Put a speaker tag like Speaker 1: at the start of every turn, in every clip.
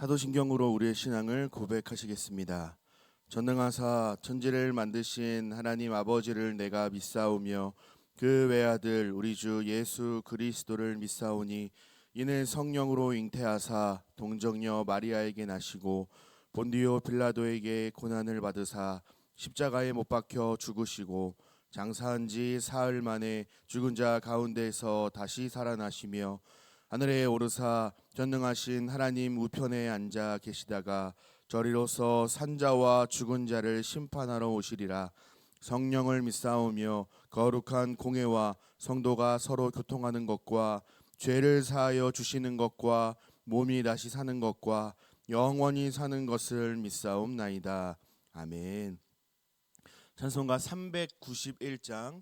Speaker 1: 사도신경으로 우리의 신앙을 고백하시겠습니다. 전능하사 천지를 만드신 하나님 아버지를 내가 믿사오며 그 외아들 우리 주 예수 그리스도를 믿사오니 이는 성령으로 잉태하사 동정녀 마리아에게 나시고 본디오 빌라도에게 고난을 받으사 십자가에 못 박혀 죽으시고 장사한 지 사흘 만에 죽은 자 가운데서 다시 살아나시며 하늘에 오르사 전능하신 하나님 우편에 앉아 계시다가 저리로서 산자와 죽은 자를 심판하러 오시리라. 성령을 믿사오며 거룩한 공회와 성도가 서로 교통하는 것과 죄를 사하여 주시는 것과 몸이 다시 사는 것과 영원히 사는 것을 믿사옵나이다. 아멘. 찬송가 391장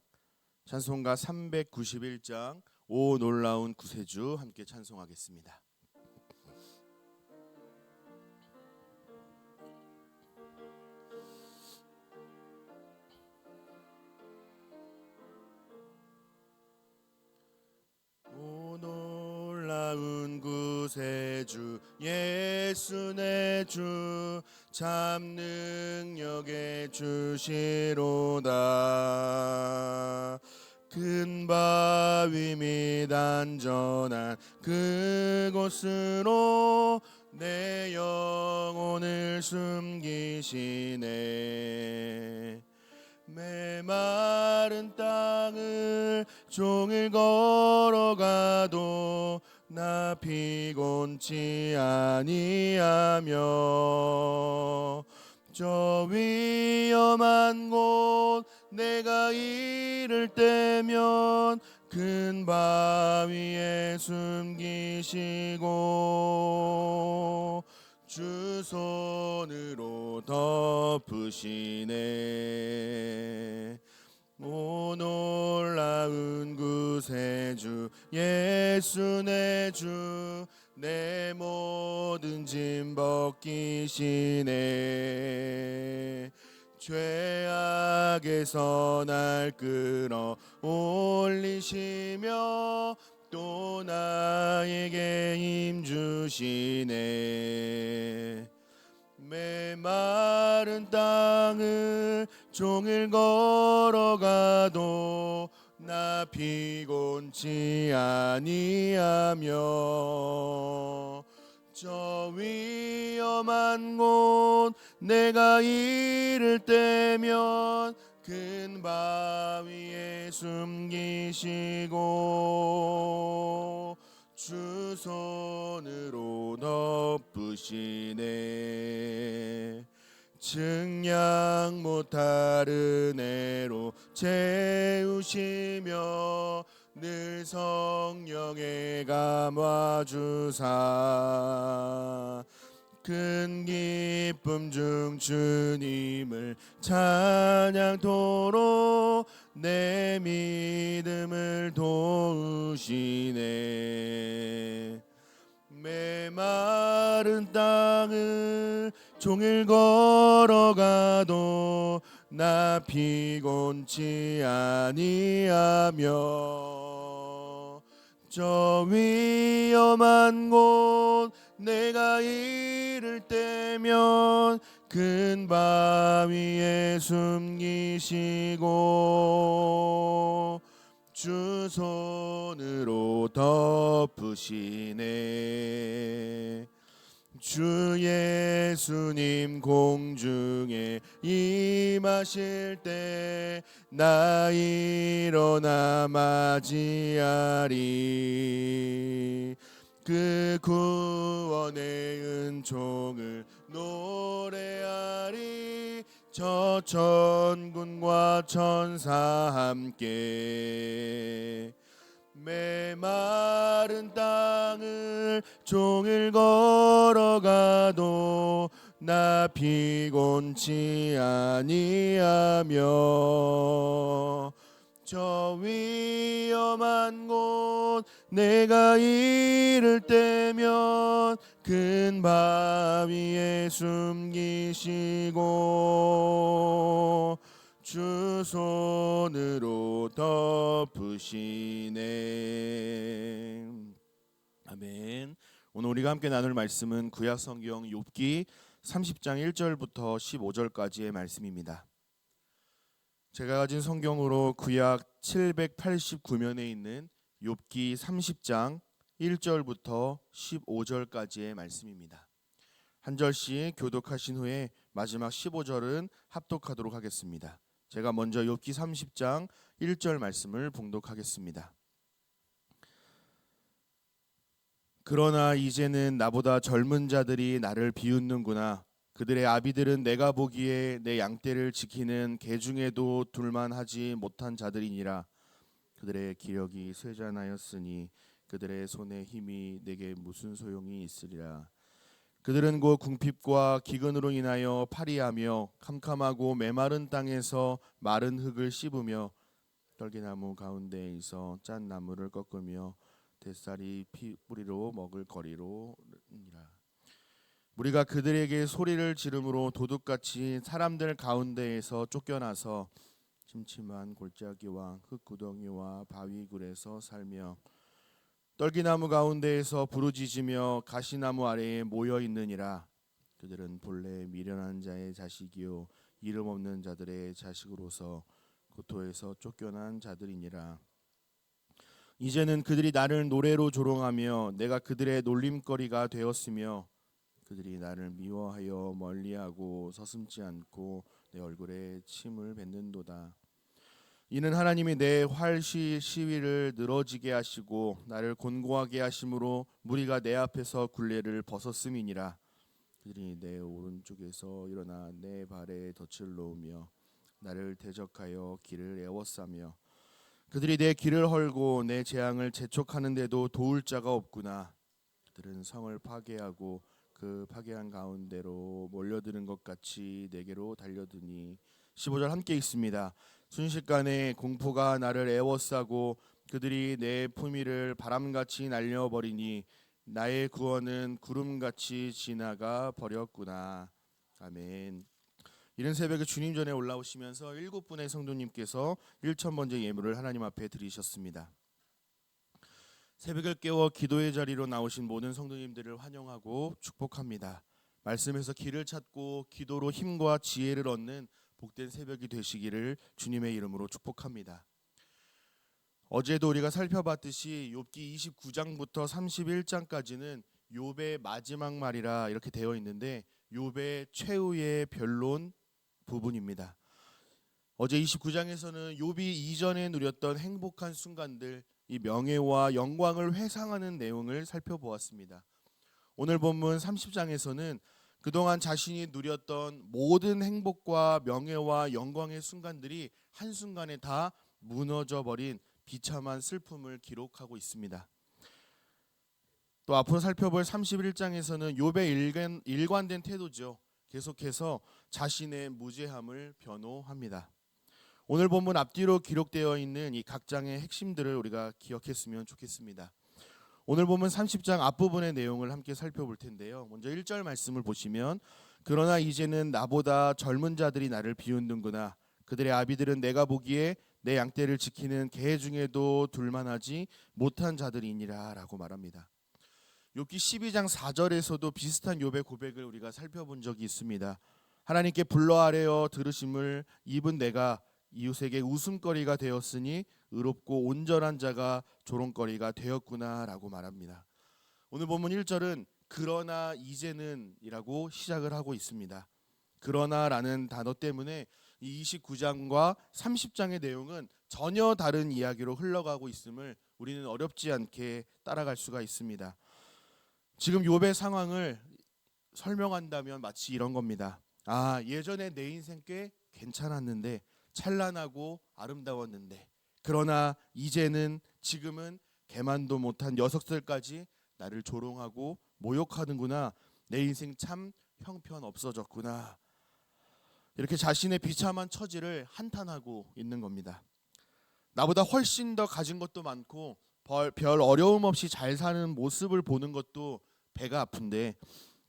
Speaker 1: 찬송가 391장 오 놀라운 구세주 함께 찬송하겠습니다. 오 놀라운 구세주 예수 내 주 참 능력의 주시로다. 큰 바위 및 안전한 그곳으로 내 영혼을 숨기시네. 메마른 땅을 종일 걸어가도 나 피곤치 아니하며 저 위험한 곳 내가 이를 때면 큰 바위에 숨기시고 주 손으로 덮으시네. 오 놀라운 구세주 예수 내 주 내 모든 짐 벗기시네. 죄악에서 날 끌어 올리시며 또 나에게 힘 주시네. 메마른 땅을 종일 걸어가도 나 피곤치 아니하며 저 위험한 곳 내가 이를 때면 큰 바위에 숨기시고 주 손으로 덮으시네. 증량 못할 은혜로 채우시며 늘 성령에 감화주사 큰 기쁨 중 주님을 찬양토록 내 믿음을 도우시네. 메마른 땅을 종일 걸어가도 나 피곤치 아니하며 저 위험한 곳 내가 이를 때면 큰 바위에 숨기시고 주 손으로 덮으시네. 주 예수님 공중에 임하실 때 나 일어나 맞이하리. 그 구원의 은총을 노래하리. 저 천군과 천사 함께 메마른 땅을 종일 걸어가도 나 피곤치 아니하며 저 위험한 곳 내가 이를 때면 큰 바위에 숨기시고 주 손으로 덮으시네. 아멘. 오늘 우리가 함께 나눌 말씀은 구약 성경 욥기 30장 1절부터 15절까지의 말씀입니다. 제가 가진 성경으로 구약 789면에 있는 욥기 30장 1절부터 15절까지의 말씀입니다. 한 절씩 교독하신 후에 마지막 15절은 합독하도록 하겠습니다. 제가 먼저 욥기 30장 1절 말씀을 봉독하겠습니다. 그러나 이제는 나보다 젊은 자들이 나를 비웃는구나. 그들의 아비들은 내가 보기에 내 양떼를 지키는 개 중에도 둘만하지 못한 자들이니라. 그들의 기력이 쇠잔하였으니 그들의 손의 힘이 내게 무슨 소용이 있으리라. 그들은 곧 궁핍과 기근으로 인하여 파리하며 캄캄하고 메마른 땅에서 마른 흙을 씹으며 떨기나무 가운데에서 짠 나무를 꺾으며 뱃살이 뿌리로 먹을 거리로니라. 우리가 그들에게 소리를 지름으로 도둑같이 사람들 가운데에서 쫓겨나서 침침한 골짜기와 흙구덩이와 바위굴에서 살며 떨기나무 가운데에서 부르짖으며 가시나무 아래에 모여 있느니라. 그들은 본래 미련한 자의 자식이요 이름 없는 자들의 자식으로서 고토에서 쫓겨난 자들이니라. 이제는 그들이 나를 노래로 조롱하며 내가 그들의 놀림거리가 되었으며 그들이 나를 미워하여 멀리하고 서슴지 않고 내 얼굴에 침을 뱉는도다. 이는 하나님이 내 활시 시위를 늘어지게 하시고 나를 곤고하게 하심으로 무리가 내 앞에서 굴레를 벗었음이니라. 그들이 내 오른쪽에서 일어나 내 발에 덫을 놓으며 나를 대적하여 길을 에워싸며 그들이 내 길을 헐고 내 재앙을 재촉하는데도 도울 자가 없구나. 그들은 성을 파괴하고 그 파괴한 가운데로 몰려드는 것 같이 내게로 달려드니. 15절 함께 읽습니다. 순식간에 공포가 나를 에워싸고 그들이 내 품위를 바람같이 날려버리니 나의 구원은 구름같이 지나가 버렸구나. 아멘. 이른 새벽에 주님 전에 올라오시면서 7분의 성도님께서 1000번째 예물을 하나님 앞에 드리셨습니다. 새벽을 깨워 기도의 자리로 나오신 모든 성도님들을 환영하고 축복합니다. 말씀에서 길을 찾고 기도로 힘과 지혜를 얻는 복된 새벽이 되시기를 주님의 이름으로 축복합니다. 어제도 우리가 살펴봤듯이 욥기 29장부터 31장까지는 욥의 마지막 말이라 이렇게 되어 있는데 욥의 최후의 변론 부분입니다. 어제 29장에서는 욥이 이전에 누렸던 행복한 순간들, 이 명예와 영광을 회상하는 내용을 살펴보았습니다. 오늘 본문 30장에서는 그동안 자신이 누렸던 모든 행복과 명예와 영광의 순간들이 한순간에 다 무너져버린 비참한 슬픔을 기록하고 있습니다. 또 앞으로 살펴볼 31장에서는 욥의 일관된 태도죠. 계속해서 자신의 무죄함을 변호합니다. 오늘 본문 앞뒤로 기록되어 있는 이 각 장의 핵심들을 우리가 기억했으면 좋겠습니다. 오늘 보면 30장 앞부분의 내용을 함께 살펴볼 텐데요. 먼저 1절 말씀을 보시면 그러나 이제는 나보다 젊은 자들이 나를 비웃는구나. 그들의 아비들은 내가 보기에 내 양떼를 지키는 개 중에도 둘만하지 못한 자들이니라 라고 말합니다. 욥기 12장 4절에서도 비슷한 욥의 고백을 우리가 살펴본 적이 있습니다. 하나님께 불러 아뢰어 들으심을 입은 내가 이웃에게 웃음거리가 되었으니 의롭고 온전한 자가 조롱거리가 되었구나 라고 말합니다. 오늘 본문 1절은 그러나 이제는 이라고 시작을 하고 있습니다. 그러나 라는 단어 때문에 이 29장과 30장의 내용은 전혀 다른 이야기로 흘러가고 있음을 우리는 어렵지 않게 따라갈 수가 있습니다. 지금 욥의 상황을 설명한다면 마치 이런 겁니다. 예전에 내 인생 꽤 괜찮았는데 찬란하고 아름다웠는데 그러나 이제는 지금은 개만도 못한 녀석들까지 나를 조롱하고 모욕하는구나. 내 인생 참 형편없어졌구나. 이렇게 자신의 비참한 처지를 한탄하고 있는 겁니다. 나보다 훨씬 더 가진 것도 많고 별 어려움 없이 잘 사는 모습을 보는 것도 배가 아픈데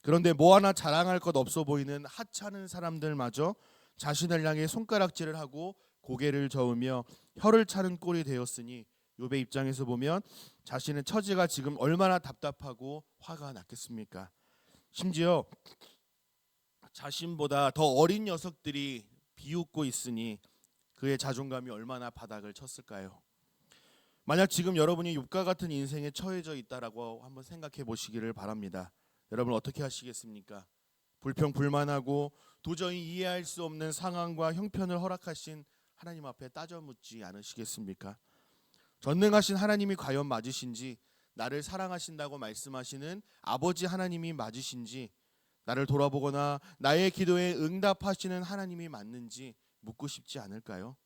Speaker 1: 그런데 뭐 하나 자랑할 것 없어 보이는 하찮은 사람들마저 자신을 향해 손가락질을 하고 고개를 저으며 혀를 차는 꼴이 되었으니 욥의 입장에서 보면 자신의 처지가 지금 얼마나 답답하고 화가 났겠습니까? 심지어 자신보다 더 어린 녀석들이 비웃고 있으니 그의 자존감이 얼마나 바닥을 쳤을까요? 만약 지금 여러분이 욥과 같은 인생에 처해져 있다라고 한번 생각해 보시기를 바랍니다. 여러분 어떻게 하시겠습니까? 불평불만하고 도저히 이해할 수 없는 상황과 형편을 허락하신 하나님 앞에 따져 묻지 않으시겠습니까? 전능하신 하나님이 과연 맞으신지, 나를 사랑하신다고 말씀하시는 아버지 하나님이 맞으신지, 나를 돌아보거나 나의 기도에 응답하시는 하나님이 맞는지 묻고 싶지 않을까요?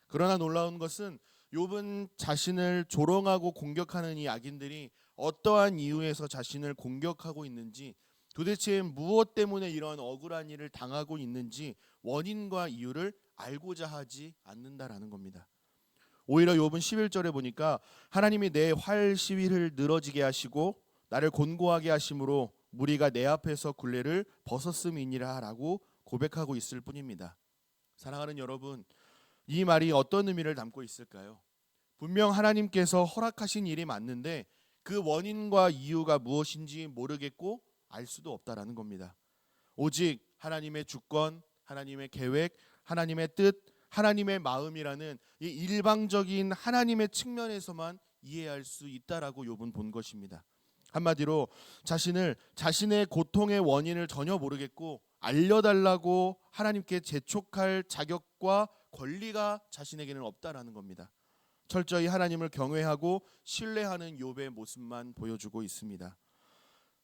Speaker 1: 그러나 놀라운 것은 욥은 자신을 조롱하고 공격하는 이 악인들이 어떠한 이유에서 자신을 공격하고 있는지, 도대체 무엇 때문에 이러한 억울한 일을 당하고 있는지 원인과 이유를 알고자 하지 않는다라는 겁니다. 오히려 욥은 11절에 보니까 하나님이 내 활 시위를 늘어지게 하시고 나를 곤고하게 하심으로 무리가 내 앞에서 굴레를 벗었음이니라라고 고백하고 있을 뿐입니다. 사랑하는 여러분, 이 말이 어떤 의미를 담고 있을까요? 분명 하나님께서 허락하신 일이 맞는데 그 원인과 이유가 무엇인지 모르겠고 알 수도 없다라는 겁니다. 오직 하나님의 주권, 하나님의 계획, 하나님의 뜻, 하나님의 마음이라는 이 일방적인 하나님의 측면에서만 이해할 수 있다라고 욥은 본 것입니다. 한마디로 자신의 고통의 원인을 전혀 모르겠고 알려달라고 하나님께 재촉할 자격과 권리가 자신에게는 없다라는 겁니다. 철저히 하나님을 경외하고 신뢰하는 욥의 모습만 보여주고 있습니다.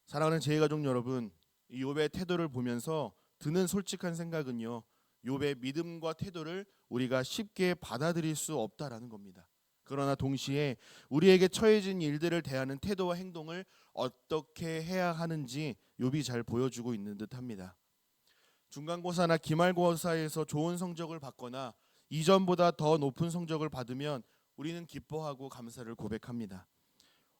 Speaker 1: 사랑하는 제2가족 여러분, 이 욥의 태도를 보면서 드는 솔직한 생각은요, 욥의 믿음과 태도를 우리가 쉽게 받아들일 수 없다라는 겁니다. 그러나 동시에 우리에게 처해진 일들을 대하는 태도와 행동을 어떻게 해야 하는지 욥이 잘 보여주고 있는 듯합니다. 중간고사나 기말고사에서 좋은 성적을 받거나 이전보다 더 높은 성적을 받으면 우리는 기뻐하고 감사를 고백합니다.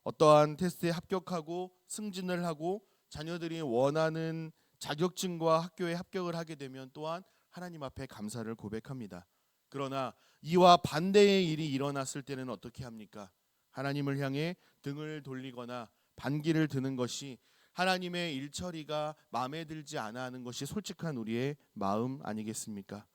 Speaker 1: 어떠한 테스트에 합격하고 승진을 하고 자녀들이 원하는 자격증과 학교에 합격을 하게 되면 또한 하나님 앞에 감사를 고백합니다. 그러나 이와 반대의 일이 일어났을 때는 어떻게 합니까? 하나님을 향해 등을 돌리거나 반기를 드는 것이 하나님의 일처리가 마음에 들지 않아 하는 것이 솔직한 우리의 마음 아니겠습니까?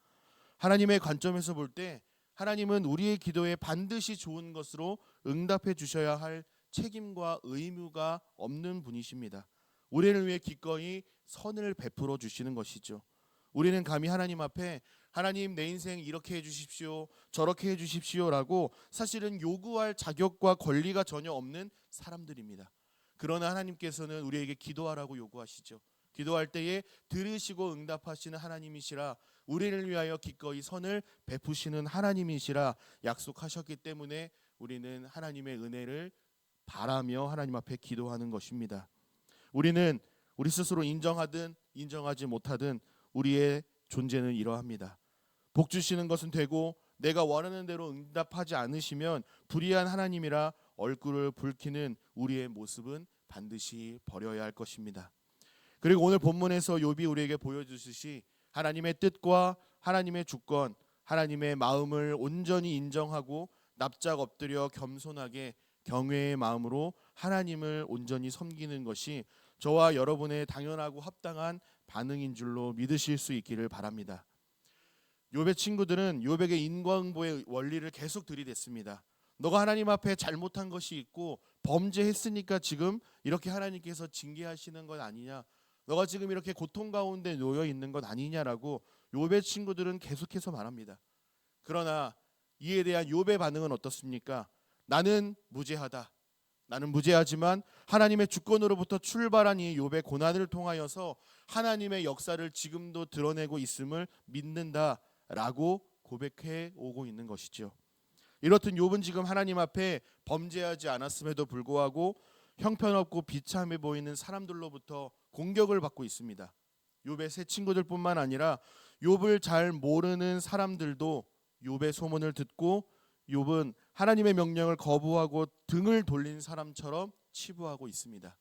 Speaker 1: 하나님의 관점에서 볼 때 하나님은 우리의 기도에 반드시 좋은 것으로 응답해 주셔야 할 책임과 의무가 없는 분이십니다. 우리를 위해 기꺼이 선을 베풀어 주시는 것이죠. 우리는 감히 하나님 앞에 하나님 내 인생 이렇게 해주십시오, 저렇게 해주십시오라고 사실은 요구할 자격과 권리가 전혀 없는 사람들입니다. 그러나 하나님께서는 우리에게 기도하라고 요구하시죠. 기도할 때에 들으시고 응답하시는 하나님이시라, 우리를 위하여 기꺼이 선을 베푸시는 하나님이시라 약속하셨기 때문에 우리는 하나님의 은혜를 바라며 하나님 앞에 기도하는 것입니다. 우리는 우리 스스로 인정하든 인정하지 못하든 우리의 존재는 이러합니다. 복 주시는 것은 되고 내가 원하는 대로 응답하지 않으시면 불의한 하나님이라 얼굴을 붉히는 우리의 모습은 반드시 버려야 할 것입니다. 그리고 오늘 본문에서 욥이 우리에게 보여주듯이 하나님의 뜻과 하나님의 주권, 하나님의 마음을 온전히 인정하고 납작 엎드려 겸손하게 경외의 마음으로 하나님을 온전히 섬기는 것이 저와 여러분의 당연하고 합당한 반응인 줄로 믿으실 수 있기를 바랍니다. 욥의 친구들은 욥에게 인과응보의 원리를 계속 들이댔습니다. 너가 하나님 앞에 잘못한 것이 있고 범죄했으니까 지금 이렇게 하나님께서 징계하시는 건 아니냐, 너가 지금 이렇게 고통 가운데 놓여 있는 건 아니냐라고 욥의 친구들은 계속해서 말합니다. 그러나 이에 대한 욥의 반응은 어떻습니까? 나는 무죄하다. 나는 무죄하지만 하나님의 주권으로부터 출발한 이 욥의 고난을 통하여서 하나님의 역사를 지금도 드러내고 있음을 믿는다라고 고백해 오고 있는 것이죠. 이렇듯 욥은 지금 하나님 앞에 범죄하지 않았음에도 불구하고 형편없고 비참해 보이는 사람들로부터 공격을 받고 있습니다. 욥의 세 친구들뿐만 아니라 욥을 잘 모르는 사람들도 욥의 소문을 듣고 욥은 하나님의 명령을 거부하고 등을 돌린 사람처럼 치부하고 있습니다.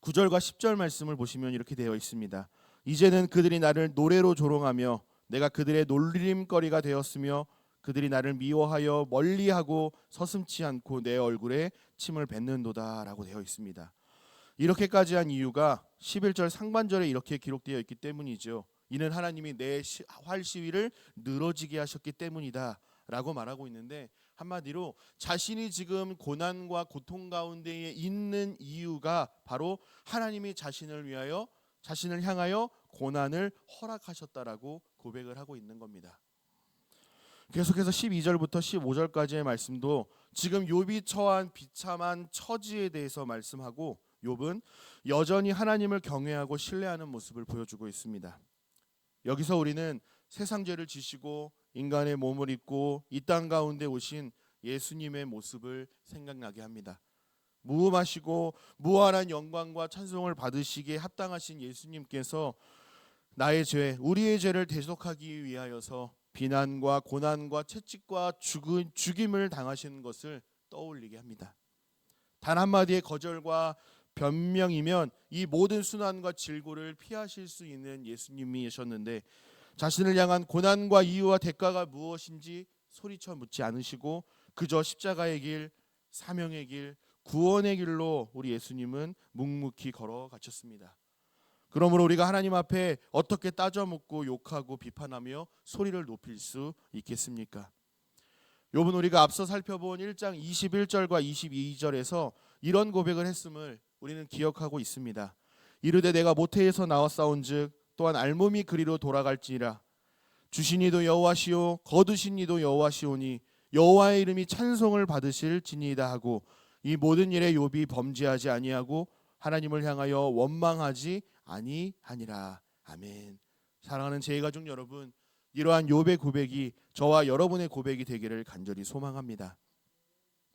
Speaker 1: 9절과 10절 말씀을 보시면 이렇게 되어 있습니다. 이제는 그들이 나를 노래로 조롱하며 내가 그들의 놀림거리가 되었으며 그들이 나를 미워하여 멀리하고 서슴지 않고 내 얼굴에 침을 뱉는도다라고 되어 있습니다. 이렇게까지 한 이유가 11절 상반절에 이렇게 기록되어 있기 때문이죠. 이는 하나님이 내 활 시위를 늘어지게 하셨기 때문이다라고 말하고 있는데, 한마디로 자신이 지금 고난과 고통 가운데에 있는 이유가 바로 하나님이 자신을 향하여 고난을 허락하셨다라고 고백을 하고 있는 겁니다. 계속해서 12절부터 15절까지의 말씀도 지금 욥이 처한 비참한 처지에 대해서 말씀하고, 욥은 여전히 하나님을 경외하고 신뢰하는 모습을 보여주고 있습니다. 여기서 우리는 세상 죄를 지시고 인간의 몸을 입고 이 땅 가운데 오신 예수님의 모습을 생각나게 합니다. 무음하시고 무한한 영광과 찬송을 받으시기에 합당하신 예수님께서 나의 죄, 우리의 죄를 대속하기 위하여서 비난과 고난과 채찍과 죽임을 당하신 것을 떠올리게 합니다. 단 한마디의 거절과 변명이면 이 모든 순환과 질고를 피하실 수 있는 예수님이셨는데, 자신을 향한 고난과 이유와 대가가 무엇인지 소리쳐 묻지 않으시고 그저 십자가의 길, 사명의 길, 구원의 길로 우리 예수님은 묵묵히 걸어가셨습니다. 그러므로 우리가 하나님 앞에 어떻게 따져 묻고 욕하고 비판하며 소리를 높일 수 있겠습니까? 욥은 우리가 앞서 살펴본 1장 21절과 22절에서 이런 고백을 했음을 우리는 기억하고 있습니다. 이르되 내가 모태에서 나왔사온즉 또한 알몸이 그리로 돌아갈지니라. 주신 이도 여호와시오 거두신 이도 여호와시오니 여호와의 이름이 찬송을 받으실지니이다 하고, 이 모든 일에 욥이 범죄하지 아니하고 하나님을 향하여 원망하지 아니하니라. 아멘. 사랑하는 제2가족 여러분, 이러한 욥의 고백이 저와 여러분의 고백이 되기를 간절히 소망합니다.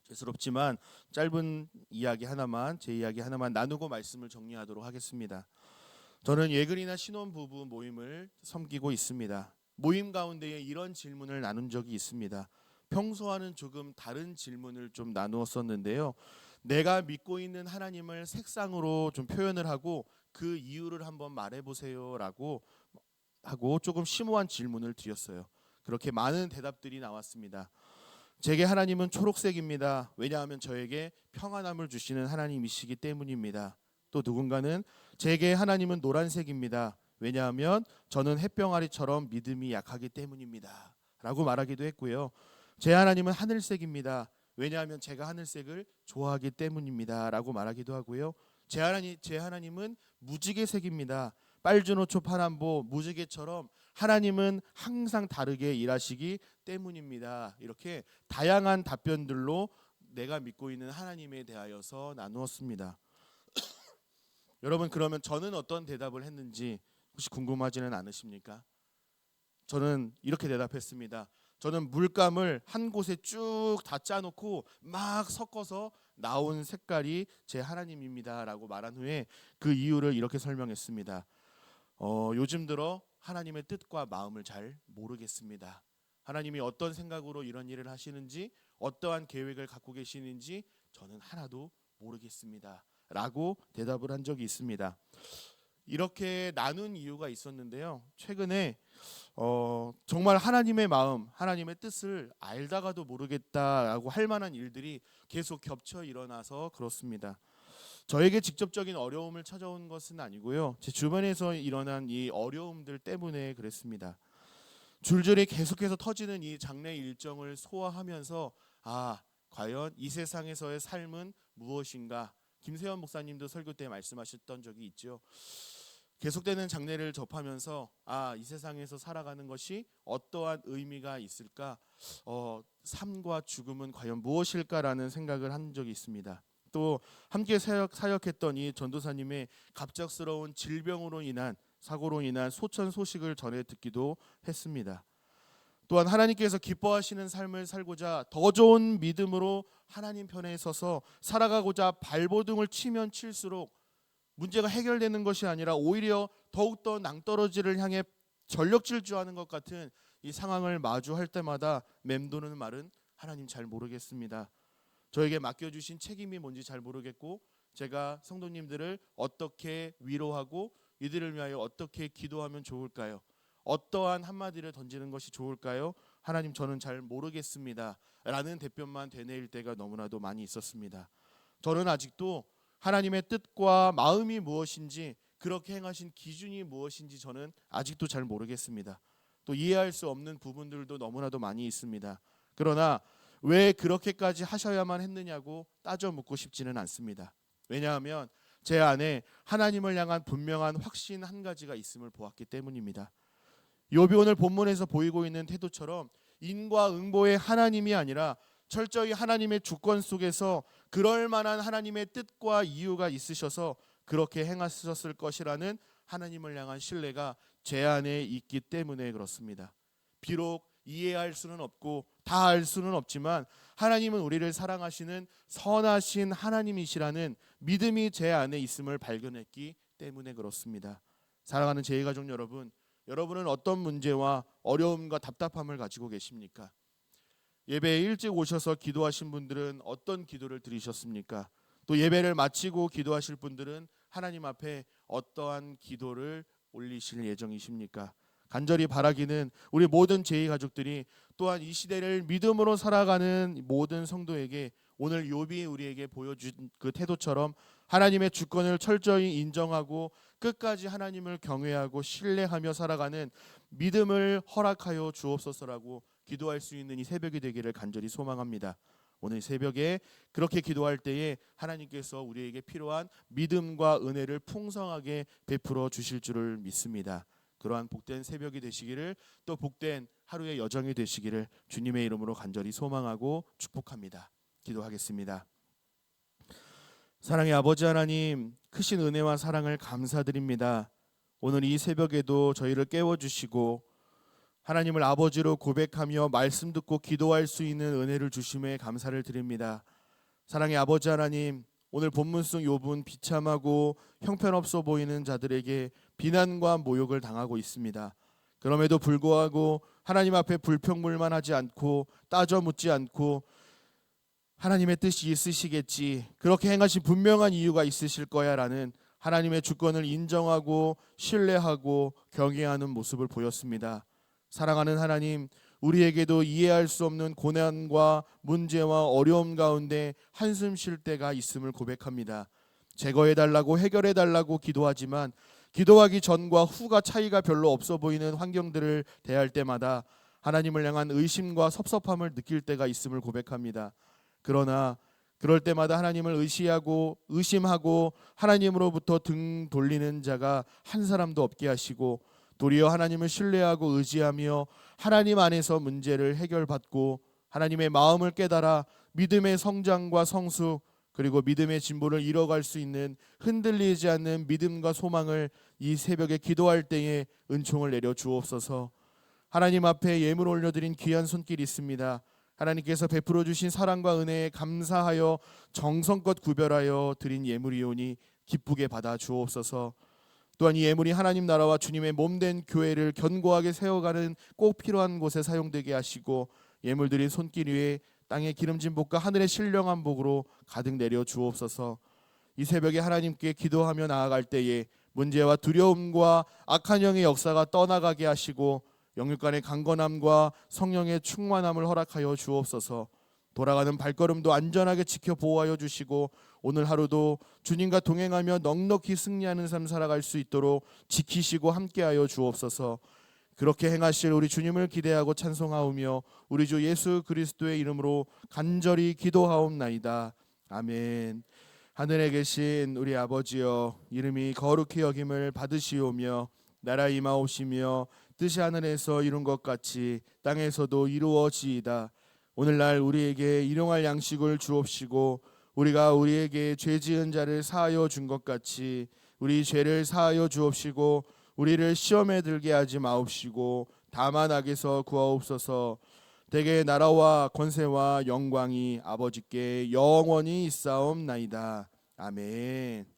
Speaker 1: 죄스럽지만 짧은 이야기 하나만, 제 이야기 하나만 나누고 말씀을 정리하도록 하겠습니다. 저는 예글이나 신혼부부 모임을 섬기고 있습니다. 모임 가운데에 이런 질문을 나눈 적이 있습니다. 평소와는 조금 다른 질문을 좀 나누었었는데요. 내가 믿고 있는 하나님을 색상으로 좀 표현을 하고 그 이유를 한번 말해보세요라고 하고 조금 심오한 질문을 드렸어요. 그렇게 많은 대답들이 나왔습니다. 제게 하나님은 초록색입니다. 왜냐하면 저에게 평안함을 주시는 하나님이시기 때문입니다. 또 누군가는 제게 하나님은 노란색입니다. 왜냐하면 저는 햇병아리처럼 믿음이 약하기 때문입니다. 라고 말하기도 했고요. 제 하나님은 하늘색입니다. 왜냐하면 제가 하늘색을 좋아하기 때문입니다. 라고 말하기도 하고요. 제 하나님은 무지개색입니다. 빨주노초 파남보 무지개처럼 하나님은 항상 다르게 일하시기 때문입니다. 이렇게 다양한 답변들로 내가 믿고 있는 하나님에 대하여서 나누었습니다. 여러분, 그러면 저는 어떤 대답을 했는지 혹시 궁금하지는 않으십니까? 저는 이렇게 대답했습니다. 저는 물감을 한 곳에 쭉 다 짜놓고 막 섞어서 나온 색깔이 제 하나님입니다라고 말한 후에 그 이유를 이렇게 설명했습니다. 요즘 들어 하나님의 뜻과 마음을 잘 모르겠습니다. 하나님이 어떤 생각으로 이런 일을 하시는지, 어떠한 계획을 갖고 계시는지 저는 하나도 모르겠습니다. 라고 대답을 한 적이 있습니다. 이렇게 나눈 이유가 있었는데요. 최근에 정말 하나님의 마음, 하나님의 뜻을 알다가도 모르겠다라고 할 만한 일들이 계속 겹쳐 일어나서 그렇습니다. 저에게 직접적인 어려움을 찾아온 것은 아니고요. 제 주변에서 일어난 이 어려움들 때문에 그랬습니다. 줄줄이 계속해서 터지는 이 장례 일정을 소화하면서 과연 이 세상에서의 삶은 무엇인가? 김세현 목사님도 설교 때 말씀하셨던 적이 있죠. 계속되는 장례를 접하면서 이 세상에서 살아가는 것이 어떠한 의미가 있을까? 삶과 죽음은 과연 무엇일까라는 생각을 한 적이 있습니다. 또 함께 사역했던 이 전도사님의 갑작스러운 질병으로 인한 사고로 인한 소천 소식을 전해 듣기도 했습니다. 또한 하나님께서 기뻐하시는 삶을 살고자 더 좋은 믿음으로 하나님 편에 서서 살아가고자 발버둥을 치면 칠수록 문제가 해결되는 것이 아니라 오히려 더욱더 낭떠러지를 향해 전력 질주하는 것 같은 이 상황을 마주할 때마다 맴도는 말은 하나님 잘 모르겠습니다. 저에게 맡겨주신 책임이 뭔지 잘 모르겠고 제가 성도님들을 어떻게 위로하고 이들을 위하여 어떻게 기도하면 좋을까요? 어떠한 한마디를 던지는 것이 좋을까요? 하나님 저는 잘 모르겠습니다 라는 답변만 되뇌일 때가 너무나도 많이 있었습니다. 저는 아직도 하나님의 뜻과 마음이 무엇인지, 그렇게 행하신 기준이 무엇인지 저는 아직도 잘 모르겠습니다. 또 이해할 수 없는 부분들도 너무나도 많이 있습니다. 그러나 왜 그렇게까지 하셔야만 했느냐고 따져 묻고 싶지는 않습니다. 왜냐하면 제 안에 하나님을 향한 분명한 확신 한 가지가 있음을 보았기 때문입니다. 욥이 오늘 본문에서 보이고 있는 태도처럼 인과응보의 하나님이 아니라 철저히 하나님의 주권 속에서 그럴 만한 하나님의 뜻과 이유가 있으셔서 그렇게 행하셨을 것이라는 하나님을 향한 신뢰가 제 안에 있기 때문에 그렇습니다. 비록 이해할 수는 없고 다 알 수는 없지만 하나님은 우리를 사랑하시는 선하신 하나님이시라는 믿음이 제 안에 있음을 발견했기 때문에 그렇습니다. 사랑하는 제2가족 여러분, 여러분은 어떤 문제와 어려움과 답답함을 가지고 계십니까? 예배에 일찍 오셔서 기도하신 분들은 어떤 기도를 드리셨습니까? 또 예배를 마치고 기도하실 분들은 하나님 앞에 어떠한 기도를 올리실 예정이십니까? 간절히 바라기는 우리 모든 제2가족들이 또한 이 시대를 믿음으로 살아가는 모든 성도에게 오늘 욥이 우리에게 보여준 그 태도처럼 하나님의 주권을 철저히 인정하고 끝까지 하나님을 경외하고 신뢰하며 살아가는 믿음을 허락하여 주옵소서라고 기도할 수 있는 이 새벽이 되기를 간절히 소망합니다. 오늘 새벽에 그렇게 기도할 때에 하나님께서 우리에게 필요한 믿음과 은혜를 풍성하게 베풀어 주실 줄을 믿습니다. 그러한 복된 새벽이 되시기를, 또 복된 하루의 여정이 되시기를 주님의 이름으로 간절히 소망하고 축복합니다. 기도하겠습니다. 사랑의 아버지 하나님, 크신 은혜와 사랑을 감사드립니다. 오늘 이 새벽에도 저희를 깨워주시고 하나님을 아버지로 고백하며 말씀 듣고 기도할 수 있는 은혜를 주심에 감사를 드립니다. 사랑의 아버지 하나님, 오늘 본문 속 욥은 비참하고 형편없어 보이는 자들에게 비난과 모욕을 당하고 있습니다. 그럼에도 불구하고 하나님 앞에 불평불만하지 않고 따져 묻지 않고 하나님의 뜻이 있으시겠지, 그렇게 행하신 분명한 이유가 있으실 거야 라는 하나님의 주권을 인정하고 신뢰하고 경외하는 모습을 보였습니다. 사랑하는 하나님, 우리에게도 이해할 수 없는 고난과 문제와 어려움 가운데 한숨 쉴 때가 있음을 고백합니다. 제거해달라고 해결해달라고 기도하지만 기도하기 전과 후가 차이가 별로 없어 보이는 환경들을 대할 때마다 하나님을 향한 의심과 섭섭함을 느낄 때가 있음을 고백합니다. 그러나 그럴 때마다 하나님을 의심하고 하나님으로부터 등 돌리는 자가 한 사람도 없게 하시고, 도리어 하나님을 신뢰하고 의지하며 하나님 안에서 문제를 해결받고 하나님의 마음을 깨달아 믿음의 성장과 성숙, 그리고 믿음의 진보를 이뤄갈 수 있는 흔들리지 않는 믿음과 소망을 이 새벽에 기도할 때에 은총을 내려 주옵소서. 하나님 앞에 예물 올려드린 귀한 손길이 있습니다. 하나님께서 베풀어 주신 사랑과 은혜에 감사하여 정성껏 구별하여 드린 예물이오니 기쁘게 받아 주옵소서. 또한 이 예물이 하나님 나라와 주님의 몸된 교회를 견고하게 세워가는 꼭 필요한 곳에 사용되게 하시고, 예물 드린 손길 위에 땅의 기름진 복과 하늘의 신령한 복으로 가득 내려 주옵소서. 이 새벽에 하나님께 기도하며 나아갈 때에 문제와 두려움과 악한 영의 역사가 떠나가게 하시고 영육 간의 강건함과 성령의 충만함을 허락하여 주옵소서. 돌아가는 발걸음도 안전하게 지켜 보호하여 주시고 오늘 하루도 주님과 동행하며 넉넉히 승리하는 삶 살아갈 수 있도록 지키시고 함께하여 주옵소서. 그렇게 행하실 우리 주님을 기대하고 찬송하오며 우리 주 예수 그리스도의 이름으로 간절히 기도하옵나이다. 아멘. 하늘에 계신 우리 아버지여, 이름이 거룩히 여김을 받으시오며 나라 임하옵시며 뜻이 하늘에서 이룬 것 같이 땅에서도 이루어지이다. 오늘날 우리에게 일용할 양식을 주옵시고 우리가 우리에게 죄 지은 자를 사하여 준 것 같이 우리 죄를 사하여 주옵시고 우리를 시험에 들게 하지 마옵시고 다만 악에서 구하옵소서. 대개 나라와 권세와 영광이 아버지께 영원히 있사옵나이다. 아멘.